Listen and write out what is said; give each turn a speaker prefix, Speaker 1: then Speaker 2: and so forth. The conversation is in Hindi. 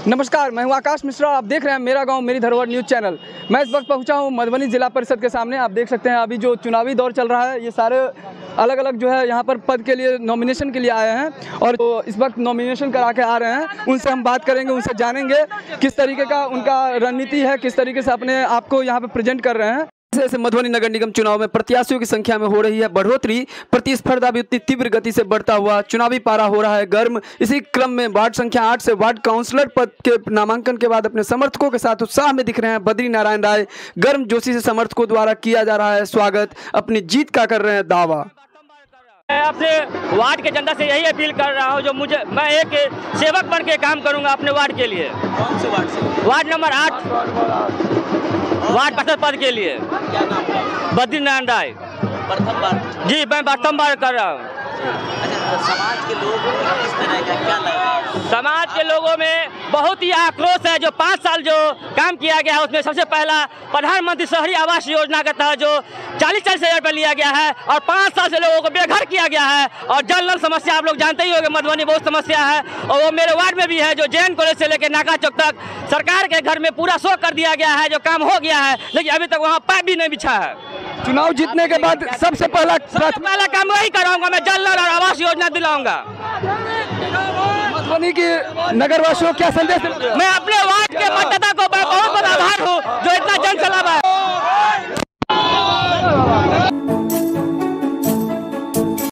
Speaker 1: नमस्कार, मैं हूं आकाश मिश्रा। आप देख रहे हैं मेरा गांव मेरी धरोहर न्यूज़ चैनल। मैं इस वक्त पहुंचा हूं मधुबनी जिला परिषद के सामने। आप देख सकते हैं अभी जो चुनावी दौर चल रहा है, ये सारे अलग अलग जो है यहाँ पर पद के लिए नॉमिनेशन के लिए आए हैं और तो इस वक्त नॉमिनेशन करा के आ रहे हैं। उनसे हम बात करेंगे, उनसे जानेंगे किस तरीके का उनका रणनीति है, किस तरीके से अपने आप को यहाँ पर प्रेजेंट कर रहे हैं। जैसे मधुबनी नगर निगम चुनाव में प्रत्याशियों की संख्या में हो रही है बढ़ोतरी, प्रतिस्पर्धा भी उतनी तीव्र गति से बढ़ता हुआ चुनावी पारा हो रहा है गर्म। इसी क्रम में वार्ड संख्या 8 से वार्ड काउंसलर पद के नामांकन के बाद अपने समर्थकों के साथ उत्साह में दिख रहे हैं बद्री नारायण राय। गर्म जोशी से समर्थकों द्वारा किया जा रहा है स्वागत, अपनी जीत का कर रहे हैं दावा।
Speaker 2: मैं अपने वार्ड के जनता से यही अपील कर रहा हूं, जो मैं एक सेवक बन के काम करूंगा अपने वार्ड के लिए।
Speaker 3: कौन से वार्ड से?
Speaker 2: वार्ड नंबर 8 वार्ड पार्षद पद के लिए।
Speaker 3: क्या नाम है?
Speaker 2: बद्री नारायण राय।
Speaker 3: प्रथम बार?
Speaker 2: जी, मैं प्रथम बार कर रहा हूँ।
Speaker 3: अच्छा, समाज के लोग किस तरह का क्या लग रहा है?
Speaker 2: समाज के लोगों में बहुत ही आक्रोश है। जो 5 साल जो काम किया गया है उसमें सबसे पहला प्रधानमंत्री शहरी आवास योजना के तहत जो 40-40 हज़ार रुपये लिया गया है और 5 साल से लोगों को बेघर किया गया है। और जल नल समस्या आप लोग जानते ही होंगे, मधुबनी बहुत समस्या है और वो मेरे वार्ड में भी है। जो जैन कॉलेज से लेकर नाका चौक तक सरकार के घर में पूरा शो कर दिया गया है, जो काम हो गया है, लेकिन अभी तक वहाँ पैप भी नहीं बिछा है।
Speaker 1: चुनाव जीतने के बाद सबसे पहला
Speaker 2: काम वही कराऊंगा, मैं जल नल और आवास योजना दिलाऊंगा।
Speaker 1: मधुबनी की नगरवासियों को क्या संदेश देना?
Speaker 2: मैं अपने वार्ड के मतदाता को बहुत बहुत आभार हूँ जो इतना जन सलाह है।